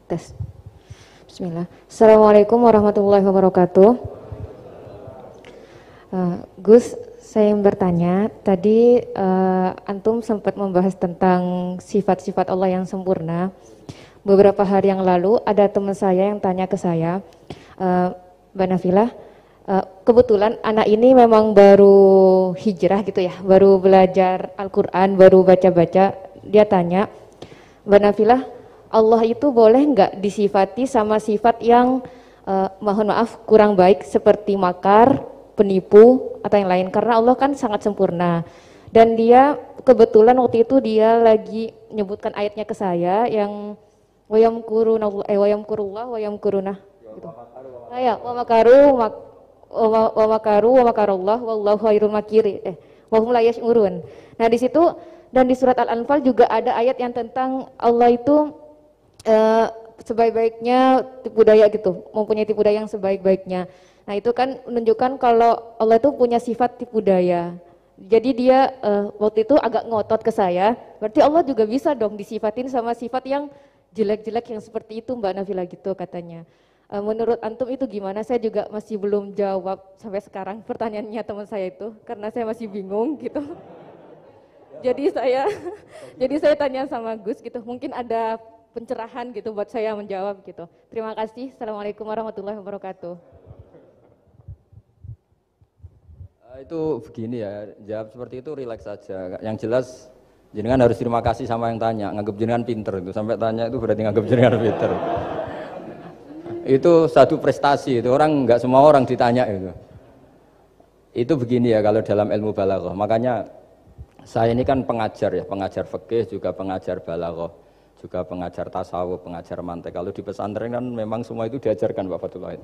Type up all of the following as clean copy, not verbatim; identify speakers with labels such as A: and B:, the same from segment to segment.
A: Tes. Bismillah. Assalamualaikum warahmatullahi wabarakatuh. Gus, saya yang bertanya, tadi Antum sempat membahas tentang sifat-sifat Allah yang sempurna. Beberapa hari yang lalu ada teman saya yang tanya ke saya, Mbak Nafilah, kebetulan anak ini memang baru hijrah gitu ya, baru belajar Al-Quran, baru baca-baca. Dia tanya, Mbak Nafilah, Allah itu boleh nggak disifati sama sifat yang mohon maaf kurang baik seperti makar, penipu atau yang lain, karena Allah kan sangat sempurna. Dan dia kebetulan waktu itu dia lagi menyebutkan ayatnya ke saya yang wayamkuruna wayamkuruna gitu. Ya, wa makarullah wallahu khairul makiri. Wa hum la yash'urun. Nah, di situ dan di surat Al-Anfal juga ada ayat yang tentang Allah itu sebaik-baiknya tipu daya gitu, mempunyai tipu daya yang sebaik-baiknya. Nah, itu kan menunjukkan kalau Allah itu punya sifat tipu daya. Jadi dia waktu itu agak ngotot ke saya, berarti Allah juga bisa dong disifatin sama sifat yang jelek-jelek yang seperti itu Mbak Nafila gitu katanya. Menurut Antum itu gimana? Saya juga masih belum jawab sampai sekarang pertanyaannya teman saya itu, karena saya masih bingung gitu. Jadi saya tanya sama Gus gitu, mungkin ada pencerahan gitu buat saya menjawab gitu. Terima kasih. Assalamualaikum warahmatullahi wabarakatuh.
B: Itu begini ya, jawab seperti itu rileks saja. Yang jelas jenengan harus terima kasih sama yang tanya, nganggep jenengan pinter itu. Sampai tanya itu berarti nganggep jenengan pinter. Itu satu prestasi, itu orang nggak semua orang ditanya itu. Itu begini ya kalau dalam ilmu balaghah. Makanya saya ini kan pengajar ya, pengajar fikih juga pengajar balaghah, juga pengajar tasawuf, pengajar mantek. Kalau di pesantren kan memang semua itu diajarkan Pak Fatullah.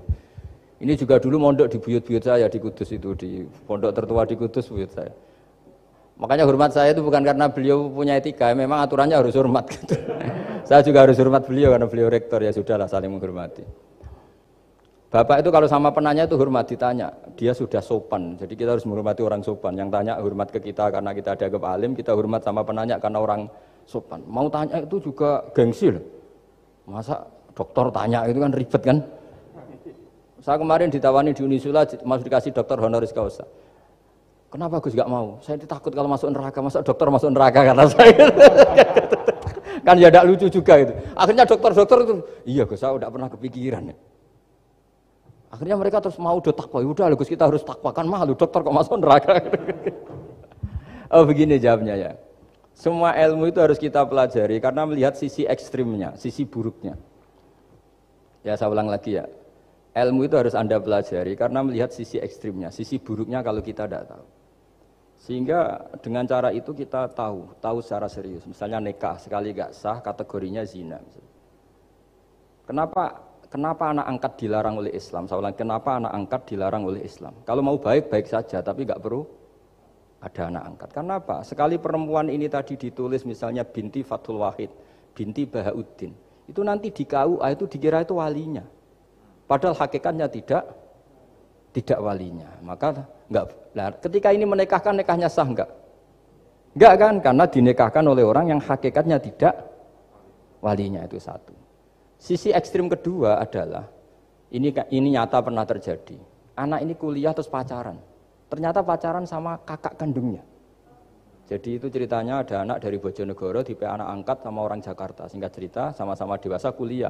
B: Ini juga dulu mondok di buyut-buyut saya di Kudus itu, di pondok tertua di Kudus buyut saya. Makanya hormat saya itu bukan karena beliau punya etika, memang aturannya harus hormat gitu. Saya juga harus hormat beliau karena beliau rektor, ya sudahlah saling menghormati. Bapak itu kalau sama penanya itu hormat, ditanya, dia sudah sopan. Jadi kita harus menghormati orang sopan. Yang tanya hormat ke kita karena kita dianggap alim, kita hormat sama penanya karena orang sopan. Mau tanya itu juga gengsi loh. Masa dokter tanya itu kan ribet kan? Saya kemarin ditawani di Unisula, masuk dikasih dokter honoris causa. Kenapa Gus gak mau? Saya takut kalau masuk neraka, masa dokter masuk neraka karena saya. Kan ya tidak lucu juga itu. Akhirnya dokter-dokter itu, iya Gus, saya udah pernah kepikiran. Akhirnya mereka terus mau udah takwa, udah Gus kita harus takwa, kan malu dokter kok masuk neraka. Oh begini jawabnya ya. Semua ilmu itu harus kita pelajari karena melihat sisi ekstrimnya, sisi buruknya. Ya saya ulang lagi ya. Ilmu itu harus Anda pelajari karena melihat sisi ekstrimnya, sisi buruknya kalau kita tidak tahu. Sehingga dengan cara itu kita tahu secara serius. Misalnya nikah sekali gak sah kategorinya zina. Kenapa anak angkat dilarang oleh Islam? Saya ulang, kenapa anak angkat dilarang oleh Islam? Kalau mau baik-baik saja, tapi gak perlu ada anak angkat. Karena apa? Sekali perempuan ini tadi ditulis misalnya binti Fathul Wahid, binti Bahauddin, itu nanti di KUA itu dikira itu walinya. Padahal hakikatnya tidak walinya. Maka enggak. Nah, ketika ini menikahkan, nikahnya sah enggak? Enggak kan? Karena dinikahkan oleh orang yang hakikatnya tidak walinya, itu satu. Sisi ekstrim kedua adalah ini nyata pernah terjadi. Anak ini kuliah terus pacaran. Ternyata pacaran sama kakak kandungnya. Jadi itu ceritanya ada anak dari Bojonegoro di anak angkat sama orang Jakarta. Singkat cerita sama-sama dewasa kuliah.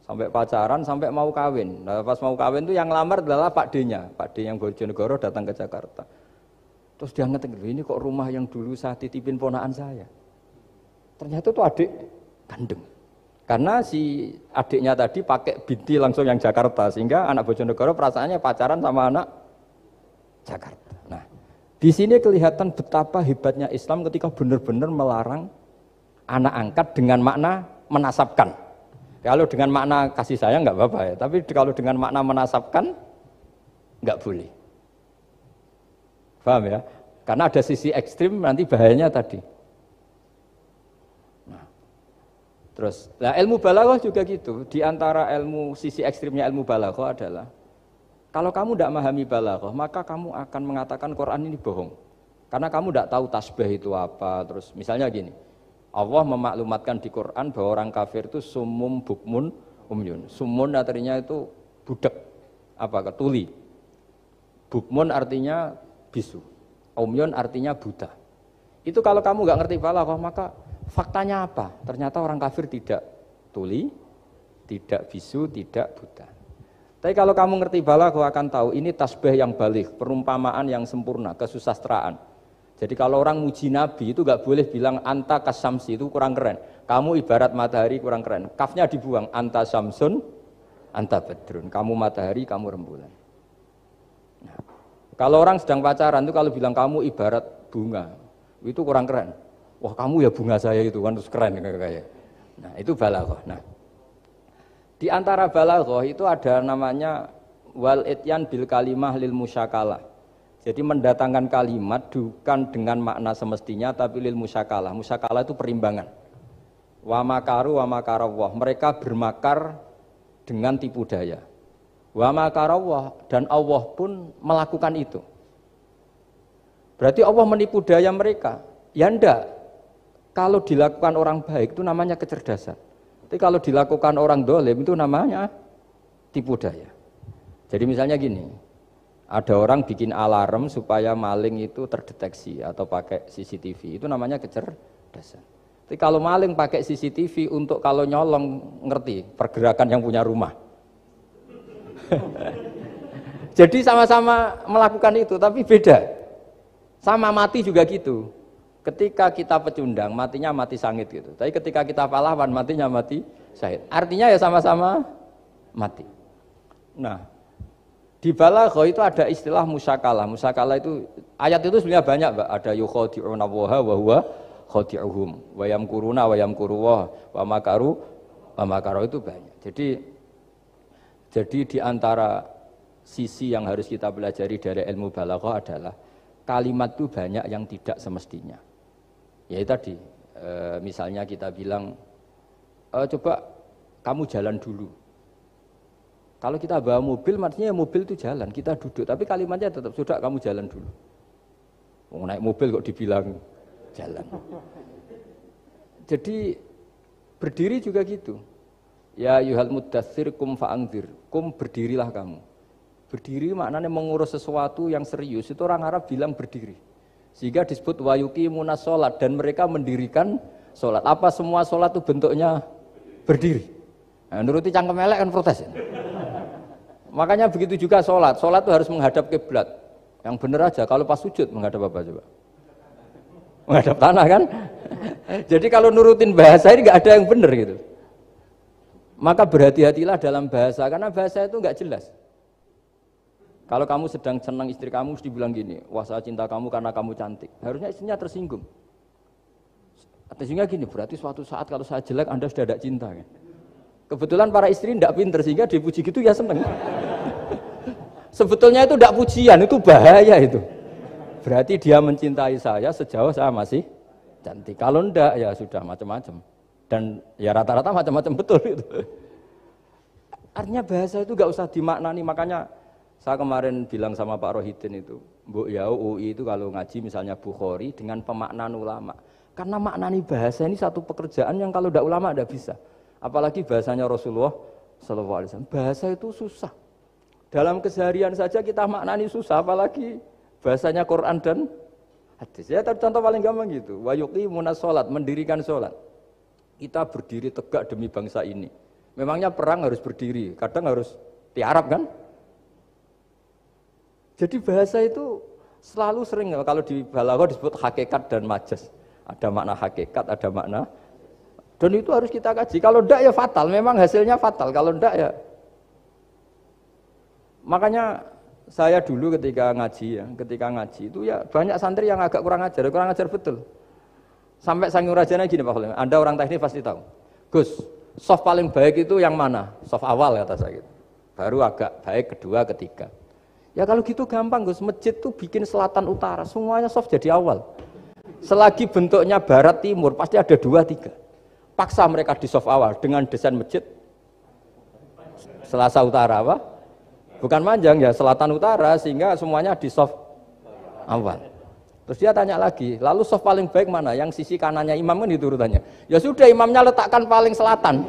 B: Sampai pacaran, sampai mau kawin. Nah, pas mau kawin itu yang lamar adalah Pak D-nya. Pak D yang Bojonegoro datang ke Jakarta. Terus dia ngetik, ini kok rumah yang dulu saya titipin ponakan saya. Ternyata itu adik kandung. Karena si adiknya tadi pakai binti langsung yang Jakarta. Sehingga anak Bojonegoro perasaannya pacaran sama anak Jakarta. Nah, di sini kelihatan betapa hebatnya Islam ketika benar-benar melarang anak angkat dengan makna menasabkan. Kalau dengan makna kasih sayang nggak apa-apa ya, tapi kalau dengan makna menasabkan nggak boleh. Paham ya? Karena ada sisi ekstrim nanti bahayanya tadi. Nah, terus, ilmu balaghah juga gitu. Di antara sisi ekstrimnya ilmu balaghah adalah kalau kamu tidak memahami balaghah, maka kamu akan mengatakan Quran ini bohong. Karena kamu tidak tahu tasbih itu apa. Terus misalnya gini, Allah memaklumatkan di Quran bahwa orang kafir itu sumum bukmun umyun. Sumun artinya itu budak, tuli. Bukmun artinya bisu. Umyun artinya buta. Itu kalau kamu nggak ngerti balaghah, maka faktanya apa? Ternyata orang kafir tidak tuli, tidak bisu, tidak buta. Tapi kalau kamu ngerti balaghah akan tahu ini tasbih yang baligh, perumpamaan yang sempurna, kesusastraan. Jadi kalau orang muji Nabi itu nggak boleh bilang anta kasamsi, itu kurang keren. Kamu ibarat matahari, kurang keren. Kafnya dibuang, anta samsun, anta badrun. Kamu matahari, kamu rembulan. Nah, kalau orang sedang pacaran itu kalau bilang kamu ibarat bunga, itu kurang keren. Wah kamu ya bunga saya itu kan terus keren kayak. Nah itu balaghah. Nah di antara balaghah itu ada namanya wal ityan bil kalimah lil musyakalah. Jadi mendatangkan kalimat bukan dengan makna semestinya tapi lil musyakalah. Musyakalah itu perimbangan. Wa makaru wa makarawah. Mereka bermakar dengan tipu daya. Wa makarawah, dan Allah pun melakukan itu. Berarti Allah menipu daya mereka. Ya enggak. Kalau dilakukan orang baik itu namanya kecerdasan. Tapi kalau dilakukan orang dolim itu namanya tipu daya. Jadi misalnya gini. Ada orang bikin alarm supaya maling itu terdeteksi atau pakai CCTV, itu namanya kecerdasan. Tapi kalau maling pakai CCTV untuk kalau nyolong ngerti pergerakan yang punya rumah. Jadi sama-sama melakukan itu, tapi beda. Sama mati juga gitu. Ketika kita pecundang, matinya mati sangit gitu. Tapi ketika kita pahlawan, matinya mati syahid. Artinya ya sama-sama mati. Nah. Di balaghah itu ada istilah musyakalah. Musyakalah itu ayat itu sebenarnya banyak, Mbak. Ada yukhadi'una Allaha wa huwa khadi'uhum wa yamkuruna wa yamkuru wa makaru itu banyak. Jadi di antara sisi yang harus kita pelajari dari ilmu balaghah adalah kalimat itu banyak yang tidak semestinya. Ya tadi misalnya kita bilang coba kamu jalan dulu. Kalau kita bawa mobil, maksudnya mobil itu jalan, kita duduk. Tapi kalimatnya tetap, sudah kamu jalan dulu. Mau naik mobil kok dibilang jalan. Jadi berdiri juga gitu. Ya yuhal muddatsir kum fa'anzir. Kum berdirilah kamu. Berdiri maknanya mengurus sesuatu yang serius. Itu orang Arab bilang berdiri. Sehingga disebut wayuqimunas sholat. Dan mereka mendirikan sholat. Apa semua sholat itu bentuknya berdiri? Nah, nuruti cangkem elek kan protes ya? Makanya begitu juga sholat. Sholat itu harus menghadap kiblat. Yang benar aja. Kalau pas sujud menghadap apa coba? Menghadap tanah kan? Jadi kalau nurutin bahasa ini nggak ada yang benar gitu. Maka berhati-hatilah dalam bahasa. Karena bahasa itu nggak jelas. Kalau kamu sedang senang istri kamu, mesti bilang gini, wah saya cinta kamu karena kamu cantik. Harusnya istrinya tersinggung. Sehingga gini, berarti suatu saat kalau saya jelek Anda sudah tidak cinta kan? Kebetulan para istri tidak pinter sehingga dipuji gitu ya seneng. Sebetulnya itu tidak pujian, itu bahaya itu. Berarti dia mencintai saya sejauh saya masih cantik. Kalau enggak ya sudah macam-macam. Dan ya rata-rata macam-macam betul itu. Artinya bahasa itu enggak usah dimaknani. Makanya saya kemarin bilang sama Pak Rohidin itu, Mbok ya UI itu kalau ngaji misalnya Bukhari dengan pemaknaan ulama. Karena maknani bahasa ini satu pekerjaan yang kalau tidak ulama tidak bisa. Apalagi bahasanya Rasulullah SAW. Bahasa itu susah. Dalam keseharian saja kita maknani susah, apalagi bahasanya Quran dan hadis. Ya contoh paling gampang gitu. Wa yuqimunas sholat, mendirikan sholat. Kita berdiri tegak demi bangsa ini. Memangnya perang harus berdiri, kadang harus tiarap kan? Jadi bahasa itu selalu sering, kalau di balaghah disebut hakikat dan majas. Ada makna hakikat, ada makna. Dan itu harus kita kaji. Kalau enggak ya fatal, memang hasilnya fatal. Kalau enggak ya. Makanya saya dulu ketika ngaji itu ya banyak santri yang agak kurang ajar betul. Sampai Sanghyang Rajana gini Pak Khalil, Anda orang teknik pasti tahu. Gus, soft paling baik itu yang mana? Soft awal kata saya gitu. Baru agak baik kedua, ketiga. Ya kalau gitu gampang Gus, masjid tuh bikin selatan utara, semuanya soft jadi awal. Selagi bentuknya barat timur pasti ada 2, 3. Paksa mereka di soft awal dengan desain masjid Selasa Utara apa? Bukan Manjang ya, selatan utara sehingga semuanya di soft awal. Terus dia tanya lagi, lalu soft paling baik mana? Yang sisi kanannya imam kan itu urutannya. Ya sudah, imamnya letakkan paling selatan.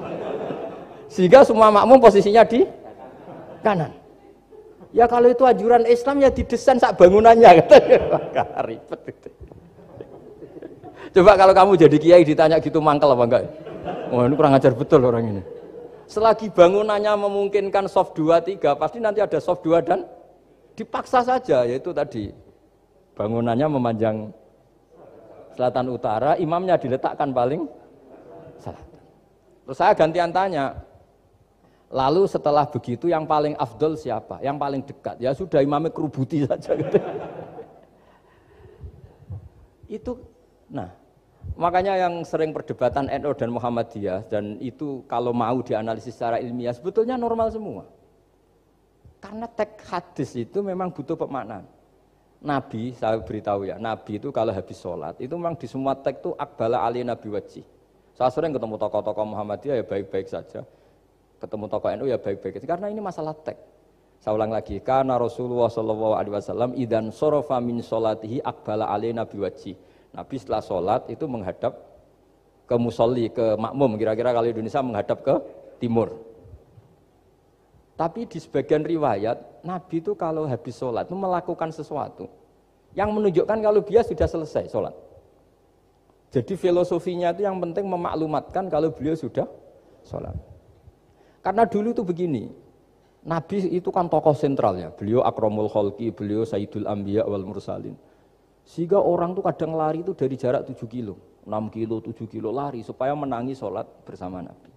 B: Sehingga semua makmum posisinya di kanan. Ya kalau itu anjuran Islam ya didesain sak bangunannya. Ribet itu. Coba kalau kamu jadi kiai ditanya gitu mangkel apa enggak? Wah ini kurang ajar betul orang ini. Selagi bangunannya memungkinkan soft 2, 3, pasti nanti ada soft 2 dan dipaksa saja, yaitu tadi bangunannya memanjang selatan utara, imamnya diletakkan paling selatan. Terus saya gantian tanya, lalu setelah begitu yang paling afdol siapa? Yang paling dekat? Ya sudah imamnya kerubuti saja. Gitu. Itu, nah makanya yang sering perdebatan NU dan Muhammadiyah, dan itu kalau mau dianalisis secara ilmiah sebetulnya normal semua. Karena teks hadis itu memang butuh pemaknaan. Nabi, saya beritahu ya, Nabi itu kalau habis sholat, itu memang di semua teks itu akbala ali nabi wajih. Saya sering ketemu tokoh-tokoh Muhammadiyah ya baik-baik saja. Ketemu tokoh NU ya baik-baik saja, karena ini masalah teks. Saya ulang lagi, karena Rasulullah SAW idan sorofa min sholatihi akbala ali nabi wajih. Nabi setelah sholat itu menghadap ke musolli, ke makmum, kira-kira kalau Indonesia menghadap ke timur. Tapi di sebagian riwayat, Nabi itu kalau habis sholat itu melakukan sesuatu yang menunjukkan kalau dia sudah selesai sholat. Jadi filosofinya itu yang penting memaklumatkan kalau beliau sudah sholat. Karena dulu itu begini, Nabi itu kan tokoh sentralnya, beliau akramul khalqi, beliau sayyidul anbiya wal mursalin. Sehingga orang tuh kadang lari itu dari jarak 7 kilo, 6 kilo, 7 kilo lari supaya menangi sholat bersama Nabi.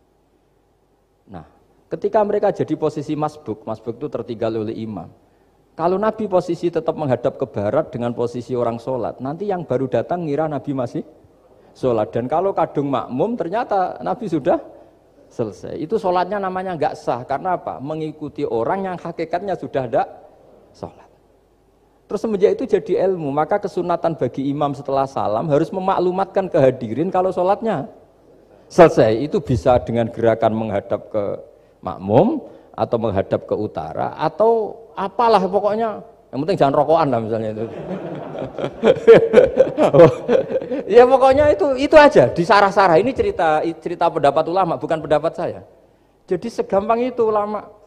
B: Nah, ketika mereka jadi posisi masbuk itu tertinggal oleh imam. Kalau Nabi posisi tetap menghadap ke barat dengan posisi orang sholat, nanti yang baru datang ngira Nabi masih sholat. Dan kalau kadung makmum ternyata Nabi sudah selesai. Itu sholatnya namanya nggak sah. Karena apa? Mengikuti orang yang hakikatnya sudah tidak sholat. Terus semenjak itu jadi ilmu, maka kesunatan bagi imam setelah salam harus memaklumatkan ke hadirin kalau sholatnya selesai. Itu bisa dengan gerakan menghadap ke makmum atau menghadap ke utara atau apalah pokoknya, yang penting jangan rokokan lah misalnya itu. Ya pokoknya itu aja disarah-sarah. Ini cerita pendapat ulama, bukan pendapat saya. Jadi segampang itu ulama.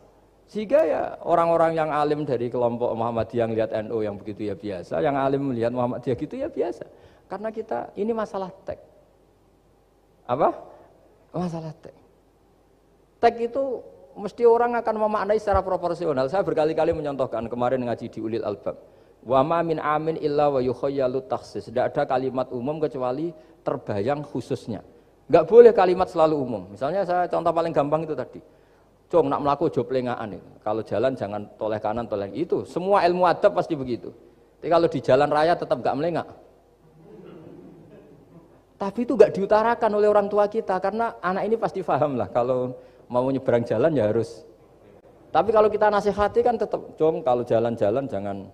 B: Sehingga ya orang-orang yang alim dari kelompok Muhammadiyah yang lihat NU yang begitu ya biasa, yang alim melihat Muhammadiyah gitu ya biasa. Karena kita ini masalah teks. Apa? Masalah teks. Teks itu mesti orang akan memaknai secara proporsional. Saya berkali-kali menyontohkan kemarin ngaji di Ulil Albab. Wa ma min amin illa wa yukhayyalu takhsis. Tidak ada kalimat umum kecuali terbayang khususnya. Enggak boleh kalimat selalu umum. Misalnya saya contoh paling gampang itu tadi. Cung nak melaku ojo plengaan itu. Kalau jalan jangan toleh kanan toleh itu. Semua ilmu adab pasti begitu. Tapi kalau di jalan raya tetap enggak melengak. Tapi itu enggak diutarakan oleh orang tua kita karena anak ini pasti paham lah kalau mau nyebrang jalan ya harus. Tapi kalau kita nasihati kan tetap, Cung kalau jalan-jalan jangan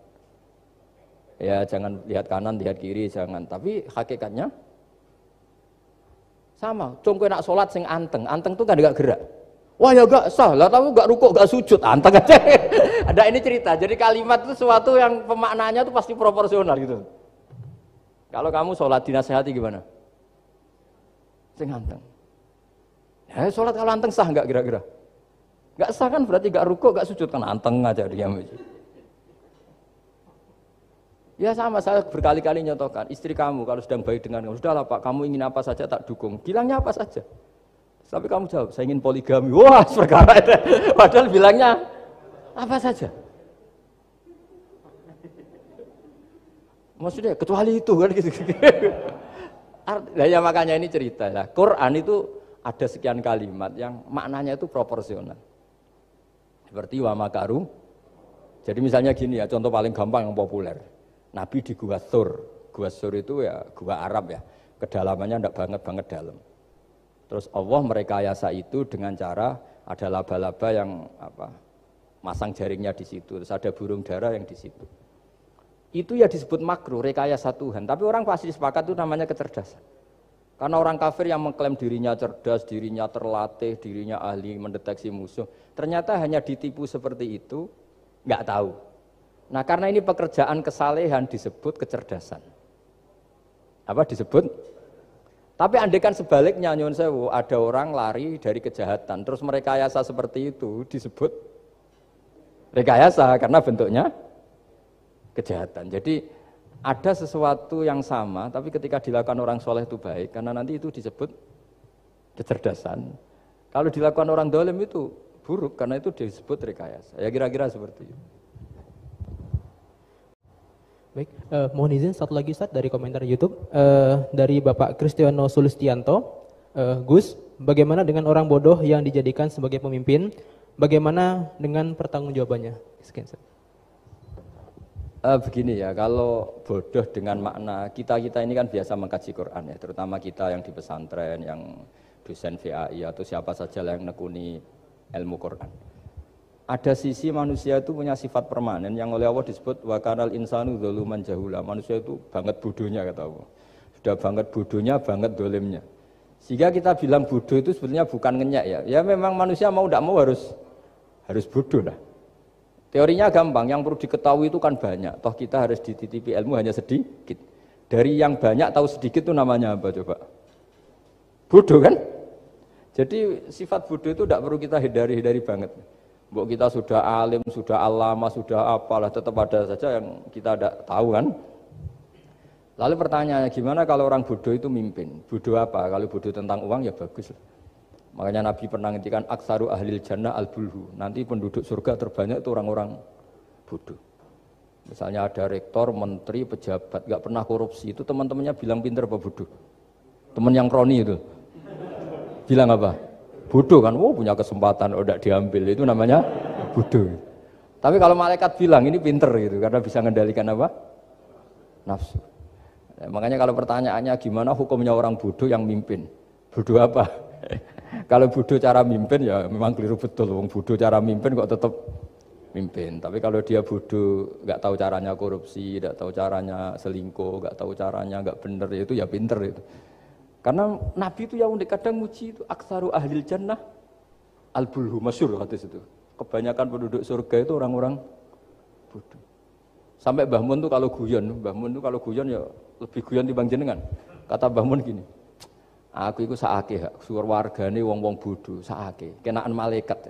B: lihat kanan, lihat kiri, jangan. Tapi hakikatnya sama. Cung kowe nak salat sing anteng tuh kan enggak gerak. Wah ya enggak sah lah, tapi enggak rukuk, enggak sujud, anteng aja. Ada ini cerita. Jadi kalimat itu sesuatu yang pemaknanya itu pasti proporsional gitu. Kalau kamu salat dinasihati gimana? Sing anteng. Ya sholat kalau anteng sah enggak kira-kira? Enggak sah kan berarti enggak rukuk, enggak sujud kan anteng aja diam aja. Ya sama, saya berkali-kali nyontohkan, istri kamu kalau sedang baik dengan kamu, sudahlah Pak, kamu ingin apa saja tak dukung. Bilangnya apa saja. Tapi kamu jawab, saya ingin poligami. Wah, perkara itu. Padahal bilangnya apa saja. Maksudnya kecuali itu kan gitu. Nah, ya makanya ini cerita ya. Quran itu ada sekian kalimat yang maknanya itu proporsional. Seperti wa makaru. Jadi misalnya gini ya, contoh paling gampang yang populer. Nabi di Gua Thur. Gua Thur itu ya gua Arab ya. Kedalamannya enggak banget dalam. Terus Allah merekayasa itu dengan cara ada laba-laba yang masang jaringnya di situ, terus ada burung dara yang di situ. Itu ya disebut makruh, rekayasa Tuhan. Tapi orang pasti sepakat itu namanya kecerdasan. Karena orang kafir yang mengklaim dirinya cerdas, dirinya terlatih, dirinya ahli mendeteksi musuh, ternyata hanya ditipu seperti itu, nggak tahu. Nah karena ini pekerjaan kesalehan disebut kecerdasan. apa disebut. Tapi andaikan sebaliknya nyuwun sewu, ada orang lari dari kejahatan, terus merekayasa seperti itu disebut rekayasa karena bentuknya kejahatan. Jadi ada sesuatu yang sama, tapi ketika dilakukan orang soleh itu baik, karena nanti itu disebut kecerdasan. Kalau dilakukan orang dolim itu buruk, karena itu disebut rekayasa. Ya kira-kira seperti itu.
C: Baik, mohon izin satu lagi Ustaz dari komentar YouTube dari Bapak Kristiano Sulistianto. Gus, bagaimana dengan orang bodoh yang dijadikan sebagai pemimpin? Bagaimana dengan pertanggungjawabannya? Sekian Ustaz.
B: Begini ya, kalau bodoh dengan makna kita ini kan biasa mengkaji Quran ya, terutama kita yang di pesantren, yang dosen VAI atau siapa saja yang nekuni ilmu Quran. Ada sisi manusia itu punya sifat permanen yang oleh Allah disebut wa kanal insanu dzaluman jahula. Manusia itu banget bodohnya kata Allah. Sudah banget bodohnya, banget dolimnya. Sehingga kita bilang bodoh itu sebenarnya bukan ngenyak ya. Ya memang manusia mau tidak mau harus bodoh lah. Teorinya gampang, yang perlu diketahui itu kan banyak. Toh kita harus dititipi ilmu hanya sedikit. Dari yang banyak tahu sedikit itu namanya apa coba? Bodoh kan? Jadi sifat bodoh itu tidak perlu kita hindari banget. Mbok kita sudah alim, sudah alama, sudah apalah, tetap ada saja yang kita tidak tahu kan. Lalu pertanyaannya gimana kalau orang bodoh itu mimpin? Bodoh apa? Kalau bodoh tentang uang ya bagus. Makanya Nabi pernah ngendikan aksaru ahlil jannah al-bulhu. Nanti penduduk surga terbanyak itu orang-orang bodoh. Misalnya ada rektor, menteri, pejabat, gak pernah korupsi. Itu teman-temannya bilang pinter apa bodoh? Teman yang kroni itu bilang apa? Bodoh kan, punya kesempatan, tidak diambil, itu namanya bodoh. Tapi kalau malaikat bilang ini pinter gitu, karena bisa mengendalikan apa? Nafsu. Makanya kalau pertanyaannya gimana hukumnya orang bodoh yang mimpin? Bodoh apa? Kalau bodoh cara mimpin ya memang keliru betul. Wong bodoh cara mimpin kok tetap mimpin. Tapi kalau dia bodoh, nggak tahu caranya korupsi, nggak tahu caranya selingkuh, nggak tahu caranya nggak bener, itu ya pinter itu. Karena Nabi itu yang unik kadang muji itu aksaru ahlil jannah al-bulhu, masyhur hadis itu. Kebanyakan penduduk surga itu orang-orang bodoh. Sampai Mbah Mun tuh kalau guyon ya lebih guyon timbang jenengan. Kata Mbah Mun gini, aku itu saake hak, suar wargane wong-wong bodoh, saake, kenaan malaikat.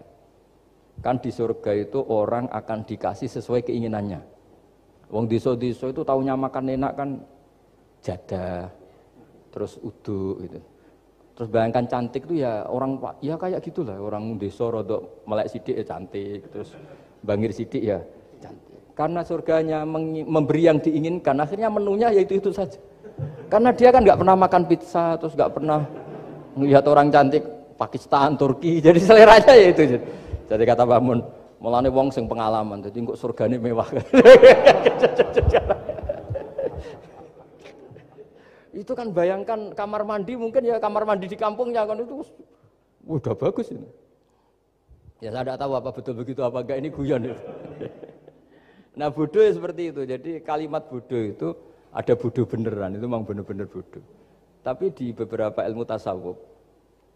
B: Kan di surga itu orang akan dikasih sesuai keinginannya. Wong desa-desa itu taunya makan enak kan jadah, terus uduk gitu. Terus bayangkan cantik tuh ya orang ya kayak gitulah, orang desa rodok melek sidik ya cantik, terus bangir sidik ya cantik. Karena surganya memberi yang diinginkan, akhirnya menunya ya itu saja. Karena dia kan nggak pernah makan pizza, terus nggak pernah melihat orang cantik Pakistan, Turki, jadi seleranya ya itu. Jadi kata Pak Mun, mulane wong sing pengalaman, jadi kok surgane mewah. Itu kan bayangkan kamar mandi mungkin ya kamar mandi di kampungnya kan itu udah bagus ini. Ya saya tidak tahu apa betul begitu apa enggak, ini guyon itu. Nah bodoh ya seperti itu. Jadi kalimat bodoh itu ada bodoh beneran, itu memang bener-bener bodoh. Tapi di beberapa ilmu tasawuf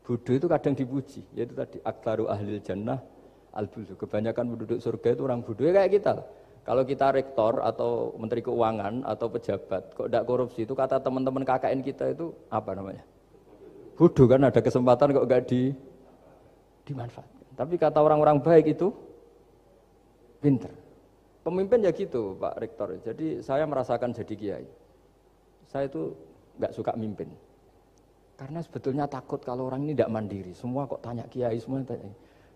B: bodoh itu kadang dipuji, yaitu tadi aktaru ahlil jannah al-bulhu. Kebanyakan penduduk surga itu orang bodoh ya kayak kita lah. Kalau kita rektor atau menteri keuangan atau pejabat kok tidak korupsi, itu kata teman-teman KKN kita itu apa namanya? Bodoh kan, ada kesempatan kok enggak dimanfaatkan. Tapi kata orang-orang baik itu pinter. Pemimpin ya gitu Pak Rektor. Jadi saya merasakan jadi kiai. Saya itu enggak suka mimpin. Karena sebetulnya takut kalau orang ini tidak mandiri. Semua kok tanya kiai, semua tanya.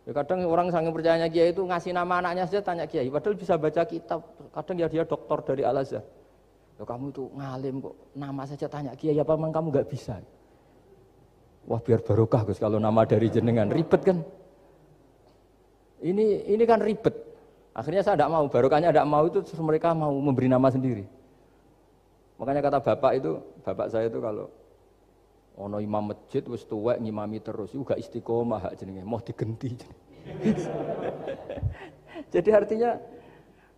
B: Ya kadang orang saking percayanya kiai itu ngasih nama anaknya saja tanya kiai, padahal bisa baca kitab. Kadang ya dia doktor dari Al-Azhar. Ya kamu itu ngalim kok nama saja tanya kiai, apa memang kamu nggak bisa? Wah biar barokah Gus kalau nama dari jenengan, ribet kan? Ini kan ribet. Akhirnya saya tidak mau, barokahnya tidak mau itu terus mereka mau memberi nama sendiri. Makanya kata bapak saya itu kalau ono imam masjid wis tuwek ngimami terus iku gak istiqomah hak jenenge mau digenti. Jadi artinya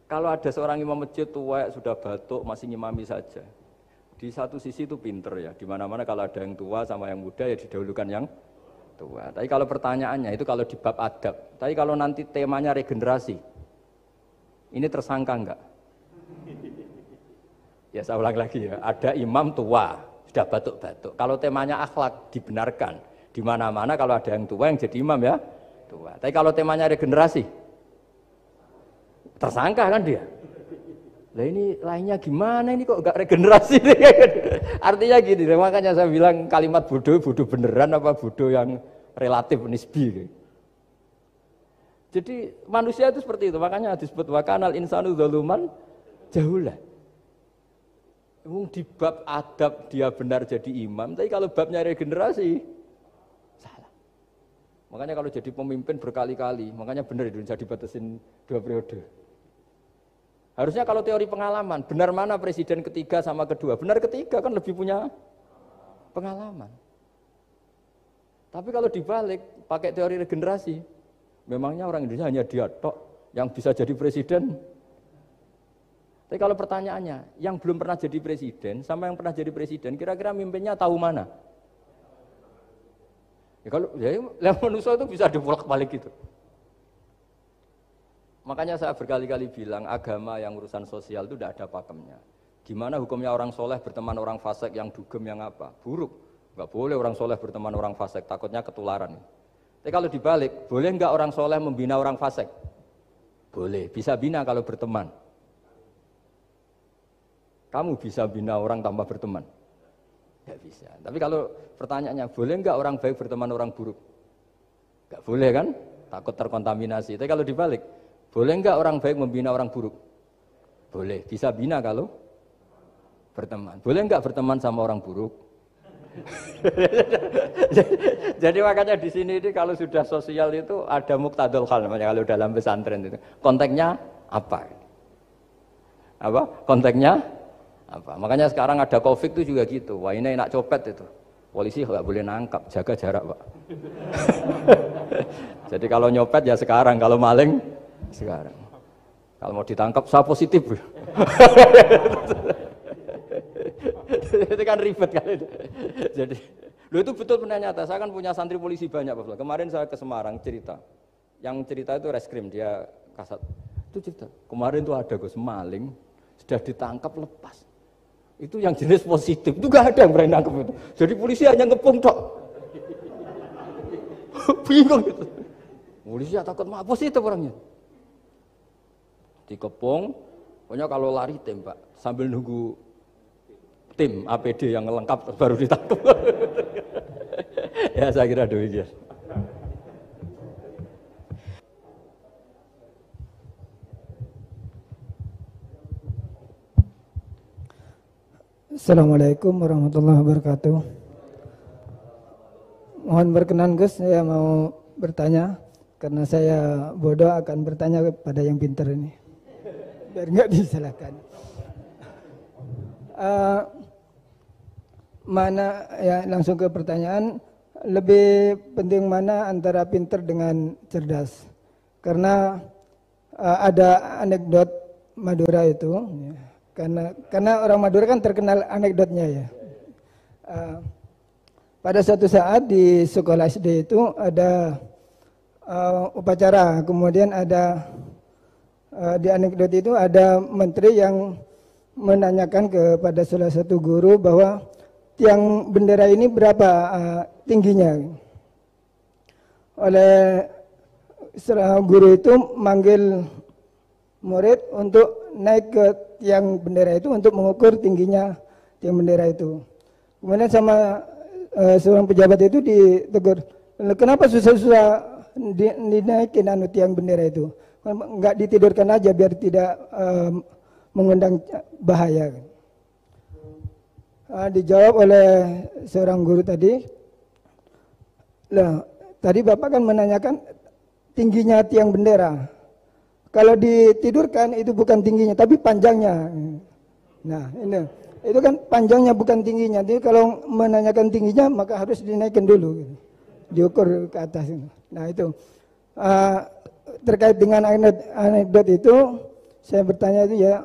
B: kalau ada seorang imam masjid tuwek sudah batuk masih ngimami saja. Di satu sisi itu pinter ya, di mana-mana kalau ada yang tua sama yang muda ya didahulukan yang tua. Tapi kalau pertanyaannya itu kalau di bab adab. Tapi kalau nanti temanya regenerasi. Ini tersangka enggak? Ya saya ulang lagi ya, ada imam tua sudah batuk-batuk. Kalau temanya akhlak dibenarkan. Di mana-mana kalau ada yang tua yang jadi imam ya tua. Tapi kalau temanya regenerasi, tersangka kan dia. Lah ini lainnya gimana ini kok enggak regenerasi? Artinya gini, makanya saya bilang kalimat bodoh beneran apa bodoh yang relatif nisbi. Jadi manusia itu seperti itu, makanya disebut wakanal insanu zaluman jahulah. Di bab adab dia benar jadi imam, tapi kalau babnya regenerasi salah. Makanya kalau jadi pemimpin berkali-kali, makanya benar Indonesia dibatasin 2 periode. Harusnya kalau teori pengalaman, benar mana presiden ketiga sama kedua? Benar ketiga kan lebih punya pengalaman. Tapi kalau dibalik, pakai teori regenerasi, memangnya orang Indonesia hanya dia tok yang bisa jadi presiden. Tapi kalau pertanyaannya, yang belum pernah jadi presiden sama yang pernah jadi presiden, kira-kira mimpinnya tahu mana? Ya kalau ya manusia itu bisa dibolak-balik gitu. Makanya saya berkali-kali bilang agama yang urusan sosial itu tidak ada pakemnya. Gimana hukumnya orang soleh berteman orang fasik yang dugem yang apa? Buruk. Enggak boleh orang soleh berteman orang fasik, takutnya ketularan. Tapi kalau dibalik, boleh enggak orang soleh membina orang fasik? Boleh, bisa bina kalau berteman. Kamu bisa bina orang tanpa berteman? Enggak bisa. Tapi kalau pertanyaannya, boleh enggak orang baik berteman orang buruk? Enggak boleh kan? Takut terkontaminasi. Tapi kalau dibalik, boleh enggak orang baik membina orang buruk? Boleh, bisa bina kalau berteman. Boleh enggak berteman sama orang buruk? Jadi makanya di sini ini kalau sudah sosial itu ada muktadul hal namanya kalau dalam pesantren itu. Konteksnya apa? Apa? Konteksnya apa? Makanya sekarang ada Covid itu juga gitu. Wah ini enak copet itu. Polisi nggak boleh nangkap, jaga jarak Pak. Jadi kalau nyopet ya sekarang, kalau maling sekarang. Kalau mau ditangkap saya positif. Itu kan ribet kan. Jadi, lu itu betul benar nyata. Saya kan punya santri polisi banyak Pak. Kemarin saya ke Semarang cerita. Yang cerita itu reskrim dia kasat. Itu cerita. Kemarin tuh ada Gus maling sudah ditangkap lepas. Itu yang jenis positif. Itu gak ada yang berani nangkep itu. Jadi polisi hanya ngepung tok. Bingung gitu. Polisi ya takut mah positif orangnya. Dikepung, pokoknya kalau lari tembak sambil nunggu tim APD yang lengkap baru ditangkap. Ya saya kira demikian.
D: Assalamualaikum warahmatullahi wabarakatuh. Mohon berkenan Gus, saya mau bertanya karena saya bodoh akan bertanya kepada yang pintar ini. Biar nggak disalahkan. Mana ya langsung ke pertanyaan, lebih penting mana antara pintar dengan cerdas? Karena ada anekdot Madura itu, ya, karena orang Madura kan terkenal anekdotnya ya. Pada suatu saat di sekolah SD itu ada upacara, kemudian ada di anekdot itu ada menteri yang menanyakan kepada salah satu guru bahwa tiang bendera ini berapa tingginya. Oleh guru itu manggil murid untuk naik ke tiang bendera itu untuk mengukur tingginya tiang bendera itu. Kemudian sama seorang pejabat itu ditegur, kenapa susah-susah dinaikin tiang bendera itu? Enggak ditidurkan aja biar tidak mengundang bahaya. Dijawab oleh seorang guru tadi, lah tadi Bapak kan menanyakan tingginya tiang bendera. Kalau ditidurkan itu bukan tingginya tapi panjangnya. Nah ini itu kan panjangnya bukan tingginya. Jadi kalau menanyakan tingginya maka harus dinaikkan dulu, gitu. Diukur ke atas. Nah itu terkait dengan anekdot itu saya bertanya itu ya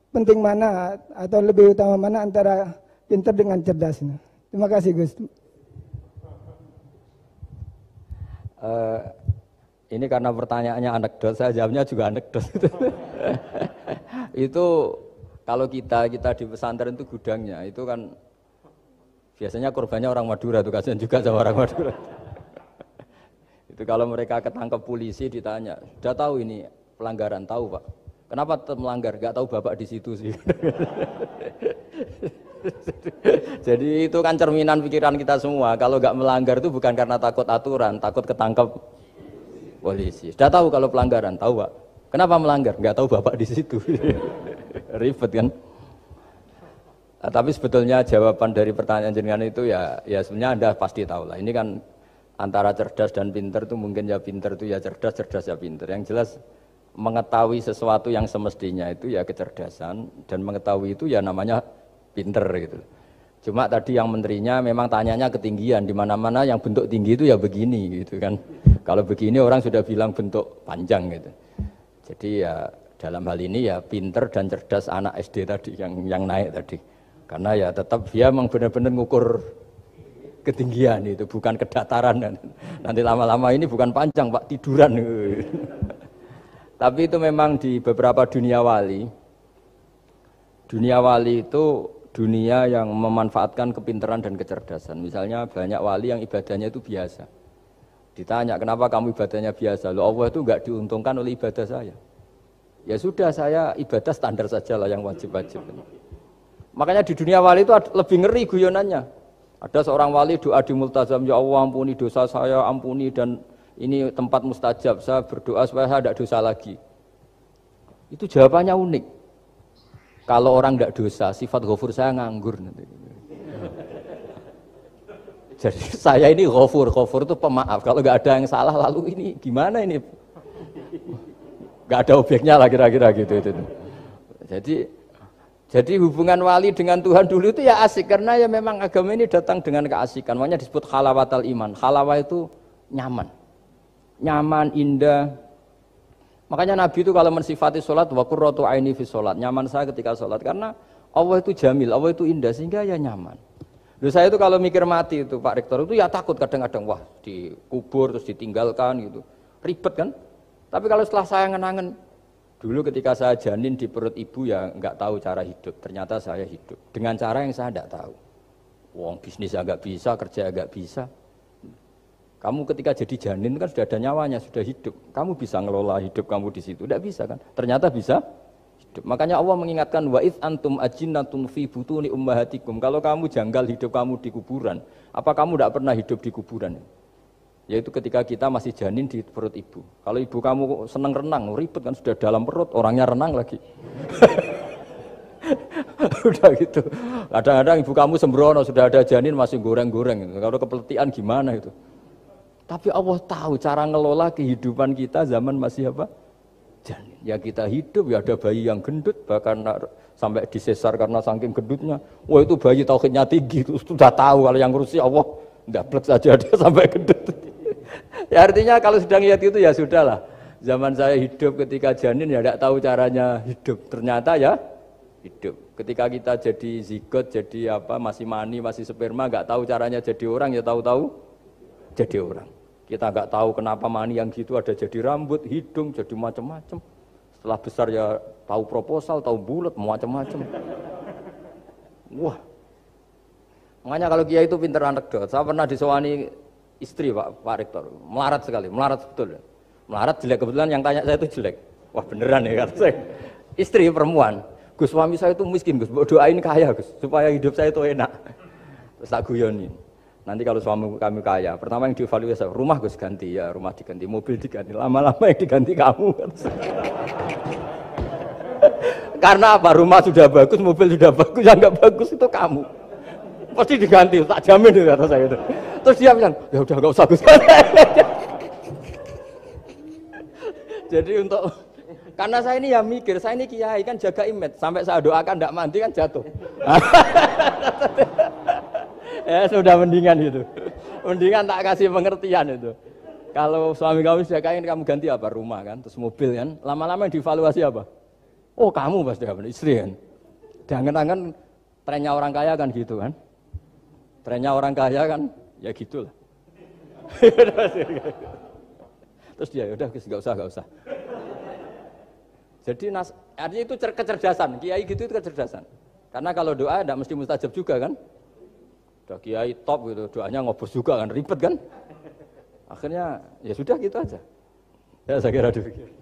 D: penting mana atau lebih utama mana antara pintar dengan cerdas. Terima kasih Gus.
B: Ini karena pertanyaannya anekdot, saya jawabnya juga anekdot. Itu kalau kita di pesantren itu gudangnya, itu kan Biasanya korbannya orang Madura tuh, kasihan juga sama orang Madura. Itu kalau mereka ketangkep polisi ditanya, sudah tahu ini pelanggaran, tahu Pak? Kenapa tetap melanggar? Gak tahu Bapak di situ sih. Jadi itu kan cerminan pikiran kita semua. Kalau gak melanggar itu bukan karena takut aturan, takut ketangkep polisi. Sudah tahu kalau pelanggaran, tahu Pak? Kenapa melanggar? Gak tahu Bapak di situ. Ribet kan? Nah, tapi sebetulnya jawaban dari pertanyaan jenengan itu ya sebenarnya Anda pasti tahu lah. Ini kan antara cerdas dan pinter itu mungkin ya pinter itu ya cerdas, cerdas ya pinter. Yang jelas mengetahui sesuatu yang semestinya itu ya kecerdasan, dan mengetahui itu ya namanya pinter gitu. Cuma tadi yang menterinya memang tanyanya ketinggian, di mana-mana yang bentuk tinggi itu ya begini gitu kan. Kalau begini orang sudah bilang bentuk panjang gitu. Jadi ya dalam hal ini ya pinter dan cerdas anak SD tadi yang naik tadi. Karena ya tetap dia memang benar-benar ngukur ketinggian itu, bukan kedataran. Nanti lama-lama ini bukan panjang Pak, tiduran. Tapi itu memang di beberapa dunia wali itu dunia yang memanfaatkan kepintaran dan kecerdasan. Misalnya banyak wali yang ibadahnya itu biasa. Ditanya, kenapa kamu ibadahnya biasa? Loh, Allah itu enggak diuntungkan oleh ibadah saya. Ya sudah, saya ibadah standar saja lah yang wajib-wajib. Makanya di dunia wali itu lebih ngeri guyonannya. Ada seorang wali doa di multazam, ya Allah ampuni dosa saya, ampuni, dan ini tempat mustajab, saya berdoa supaya saya tidak dosa lagi. Itu jawabannya unik. Kalau orang tidak dosa, sifat ghafur saya nganggur. Jadi saya ini ghafur itu pemaaf. Kalau nggak ada yang salah, lalu ini gimana ini? Nggak ada objeknya lah kira-kira gitu. Jadi hubungan wali dengan Tuhan dulu itu ya asik, karena ya memang agama ini datang dengan keasikan. Makanya disebut halawatal iman. Halawah itu nyaman, indah. Makanya Nabi itu kalau mensifati sholat, wa qurratu aini fi sholat, nyaman saya ketika sholat, karena Allah itu jamil, Allah itu indah, sehingga ya nyaman. Loh, saya itu kalau mikir mati itu Pak Rektor itu ya takut kadang-kadang, wah dikubur terus ditinggalkan gitu, ribet kan. Tapi kalau setelah saya ngenangen, dulu ketika saya janin di perut ibu ya nggak tahu cara hidup, ternyata saya hidup dengan cara yang saya nggak tahu. Wong bisnis agak bisa, kerja agak bisa. Kamu ketika jadi janin kan sudah ada nyawanya, sudah hidup. Kamu bisa ngelola hidup kamu di situ, tidak bisa kan? Ternyata bisa hidup. Makanya Allah mengingatkan wa id antum ajinnatun fi butuni ummahatikum. Kalau kamu janggal hidup kamu di kuburan, apa kamu tidak pernah hidup di kuburan? Yaitu ketika kita masih janin di perut ibu. Kalau ibu kamu senang renang, ribet kan, sudah dalam perut, orangnya renang lagi. Udah gitu. Kadang-kadang ibu kamu sembrono, sudah ada janin masih goreng-goreng. Kalau kepeletian gimana itu? Tapi Allah tahu cara ngelola kehidupan kita zaman masih apa? Janin. Ya kita hidup, ya ada bayi yang gendut, bahkan sampai disesar karena saking gendutnya. Wah itu bayi tauhidnya tinggi, itu sudah tahu kalau yang ngurusi Allah. Ndablek saja dia sampai gendut. Ya artinya kalau sedang lihat itu ya sudahlah. Zaman saya hidup ketika janin ya tidak tahu caranya hidup. Ternyata ya hidup. Ketika kita jadi zigot, jadi apa, masih mani, masih sperma, nggak tahu caranya jadi orang, ya tahu-tahu jadi orang. Kita nggak tahu kenapa mani yang gitu ada jadi rambut, hidung, jadi macam-macam. Setelah besar ya tahu proposal, tahu bulat, macam-macam. Wah. Makanya kalau kiai itu pinter anekdot. Saya pernah disewani istri Pak Rektor, melarat sekali, melarat betul. Melarat jelek, kebetulan yang tanya saya itu jelek. Wah beneran ya kata saya. Istri perempuan, Gus suami saya itu miskin Gus, doain kaya Gus, supaya hidup saya itu enak. Terus tak guyonin. Nanti kalau suami kami kaya, pertama yang dievaluasi, rumah Gus ganti, ya rumah diganti, mobil diganti, lama-lama yang diganti kamu. Karena apa? Rumah sudah bagus, mobil sudah bagus, yang nggak bagus itu kamu. Pasti diganti, tak jamin itu kata saya itu. Terus dia bilang, ya udah nggak usah Gus. Jadi karena saya ini ya mikir, saya ini kiai kan jaga image, sampai saya doakan tidak mandi kan jatuh. Ya sudah mendingan itu, mendingan tak kasih pengertian itu. Kalau suami kamu sudah kaya, kamu ganti apa? Rumah kan, terus mobil kan. Lama-lama yang dievaluasi apa? Oh kamu pasti istri kan. Jangan-jangan trennya orang kaya kan gitu kan. Trennya orang kaya kan, ya gitulah. Terus dia, udah nggak usah. Jadi artinya itu kecerdasan, kiai gitu itu kecerdasan. Karena kalau doa tidak mesti mustajab juga kan. Udah kiai top gitu, doanya ngobos juga kan, ribet kan. Akhirnya ya sudah gitu aja. Ya saya kira demikian.